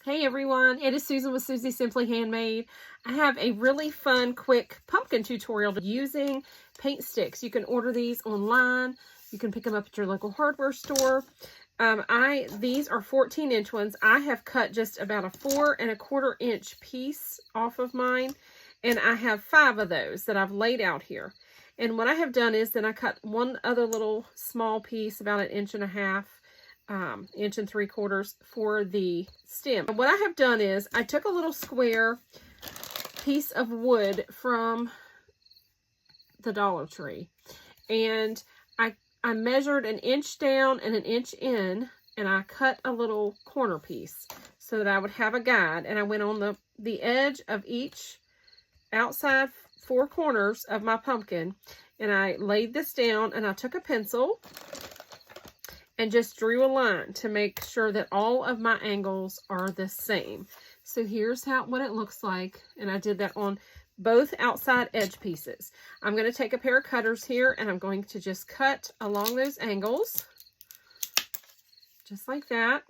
Hey everyone, it is Susan with Susie Simply Handmade. I have a really fun, quick pumpkin tutorial using paint sticks. You can order these online. You can pick them up at your local hardware store. These are 14-inch ones. I have cut just about a 4 1/4 inch piece off of mine, and I have 5 of those that I've laid out here. And what I have done is then I cut one other little small piece, about 1.5 inch, 1 3/4 for the stem. And what I have done is I took a little square piece of wood from the Dollar Tree, and I measured 1 inch down and 1 inch in, and I cut a little corner piece so that I would have a guide. And I went on the edge of each outside 4 corners of my pumpkin, and I laid this down, and I took a pencil and just drew a line to make sure that all of my angles are the same. So here's what it looks like, and I did that on both outside edge pieces. I'm going to take a pair of cutters here, and I'm going to just cut along those angles, just like that.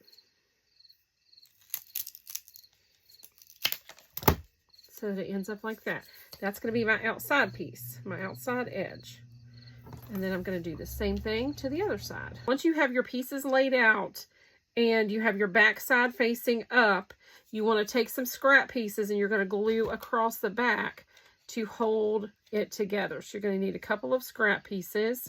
So that it ends up like that. That's going to be my outside piece, my outside edge. And then I'm going to do the same thing to the other side. Once you have your pieces laid out and you have your back side facing up, you want to take some scrap pieces and you're going to glue across the back to hold it together. So you're going to need a couple of scrap pieces.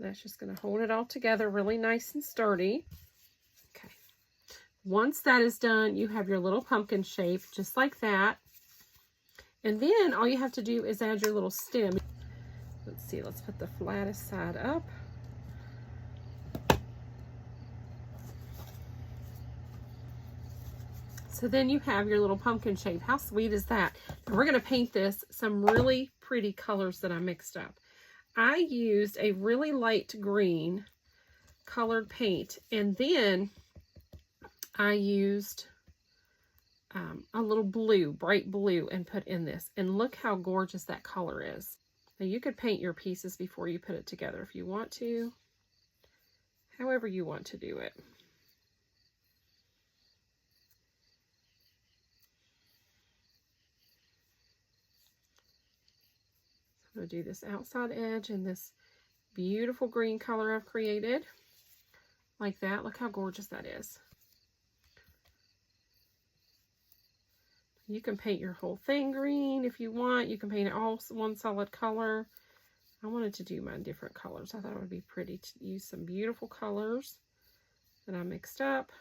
That's just going to hold it all together really nice and sturdy. Okay. Once that is done, you have your little pumpkin shape just like that. And then all you have to do is add your little stem. Let's see, let's put the flattest side up. So then you have your little pumpkin shape. How sweet is that? And we're going to paint this some really pretty colors that I mixed up. I used a really light green colored paint, and then I used a little blue, bright blue, and put in this. And look how gorgeous that color is. Now you could paint your pieces before you put it together if you want to, however you want to do it. I'm going to do this outside edge in this beautiful green color I've created. Like that. Look how gorgeous that is. You can paint your whole thing green if you want. You can paint it all one solid color. I wanted to do mine different colors. I thought it would be pretty to use some beautiful colors that I mixed up.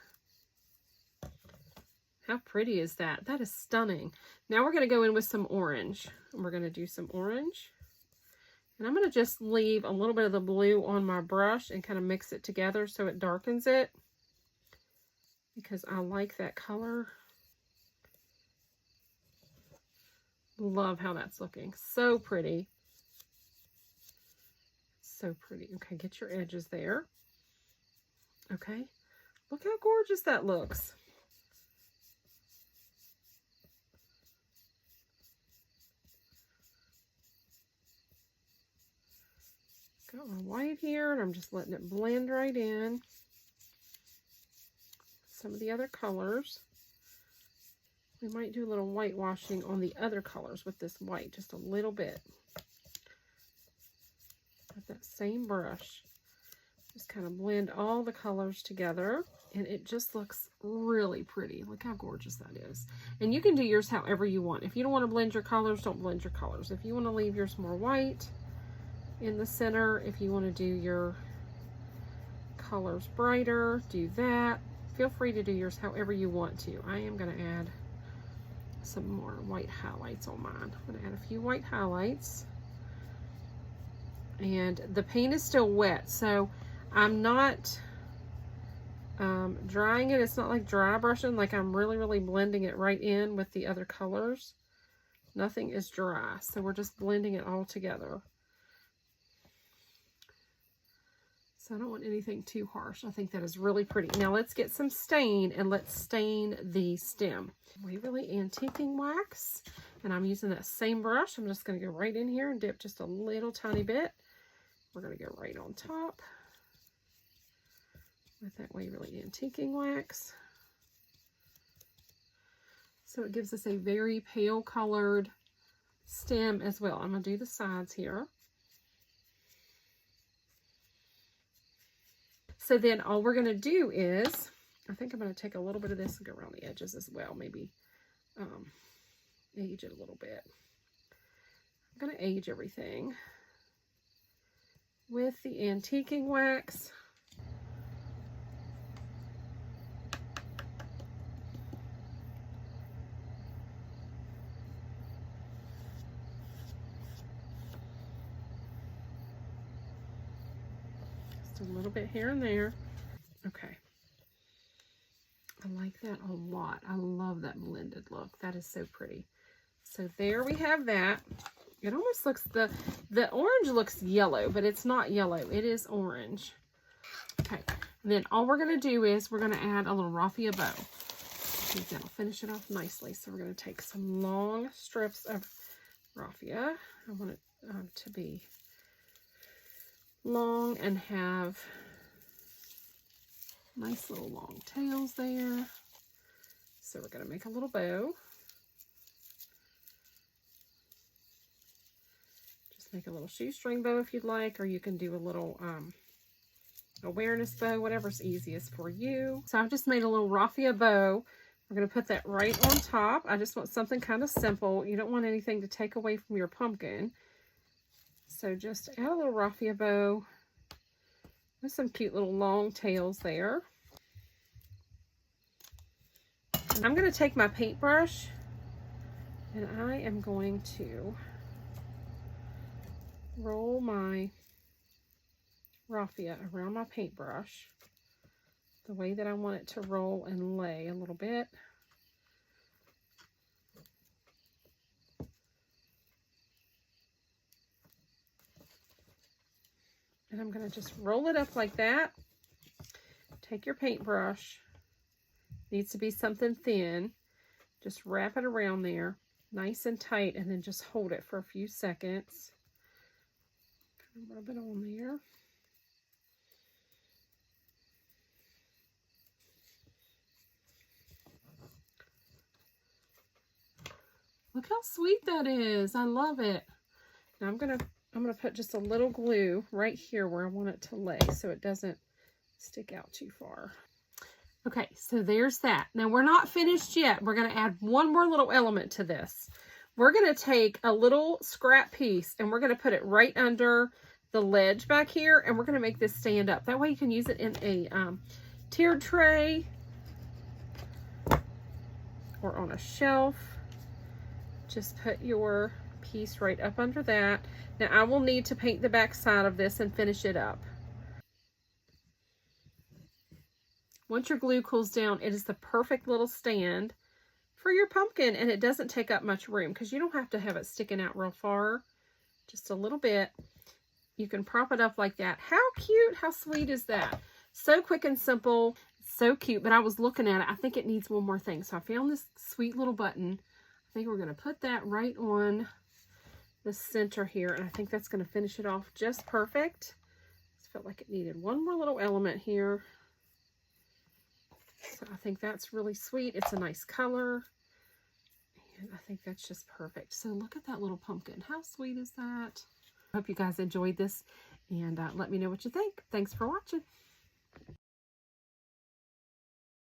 How pretty is that? That is stunning. Now we're going to go in with some orange. And we're going to do some orange. And I'm going to just leave a little bit of the blue on my brush and kind of mix it together so it darkens it, because I like that color. Love how that's looking. So pretty. So pretty. Okay, get your edges there. Okay. Look how gorgeous that looks. Got my white here, and I'm just letting it blend right in. Some of the other colors. We might do a little whitewashing on the other colors with this white, just a little bit. With that same brush. Just kind of blend all the colors together, and it just looks really pretty. Look how gorgeous that is. And you can do yours however you want. If you don't want to blend your colors, don't blend your colors. If you want to leave yours more white in the center, if you want to do your colors brighter, do that. Feel free to do yours however you want to. I am going to add some more white highlights on mine. I'm going to add a few white highlights. And the paint is still wet, so I'm not drying it. It's not like dry brushing, like I'm really blending it right in with the other colors. Nothing is dry, so we're just blending it all together. So I don't want anything too harsh. I think that is really pretty. Now let's get some stain, and let's stain the stem. Waverly Antiquing Wax, and I'm using that same brush. I'm just going to go right in here and dip just a little tiny bit. We're going to go right on top. with that Waverly antiquing wax. So it gives us a very pale colored stem as well. I'm going to do the sides here. So then all we're going to do is, I think I'm going to take a little bit of this and go around the edges as well. Maybe age it a little bit. I'm going to age everything with the antiquing wax. Just a little bit here and there. Okay. I like that a lot. I love that blended look. That is so pretty. So there we have that. It almost looks, the orange looks yellow, but it's not yellow. It is orange. Okay. And then all we're going to do is we're going to add a little raffia bow. I think that'll finish it off nicely. So we're going to take some long strips of raffia. I want it to be long and have nice little long tails there. So we're going to make a little bow. Just make a little shoestring bow if you'd like, or you can do a little awareness bow, whatever's easiest for you. So I've just made a little raffia bow. We're going to put that right on top. I just want something kind of simple. You don't want anything to take away from your pumpkin. So just add a little raffia bow with some cute little long tails there. I'm going to take my paintbrush and I am going to roll my raffia around my paintbrush the way that I want it to roll and lay a little bit. And I'm going to just roll it up like that. Take your paintbrush. Needs to be something thin. Just wrap it around there nice and tight and then just hold it for a few seconds. Kind of rub it on there. Look how sweet that is. I love it. Now I'm gonna put just a little glue right here where I want it to lay so it doesn't stick out too far. Okay, so there's that. Now we're not finished yet. We're gonna add one more little element to this. We're gonna take a little scrap piece and we're gonna put it right under the ledge back here, and we're gonna make this stand up. That way you can use it in a tiered tray or on a shelf. Just put your piece right up under that. Now I will need to paint the back side of this and finish it up. Once your glue cools down, it is the perfect little stand for your pumpkin, and it doesn't take up much room because you don't have to have it sticking out real far. Just a little bit. You can prop it up like that. How cute, how sweet is that? So quick and simple, so cute, but I was looking at it. I think it needs one more thing. So I found this sweet little button. I think we're going to put that right on the center here, and I think that's going to finish it off just perfect. Just felt like it needed one more little element here. So I think that's really sweet. It's a nice color, and I think that's just perfect. So look at that little pumpkin. How sweet is that? I hope you guys enjoyed this, and let me know what you think. Thanks for watching.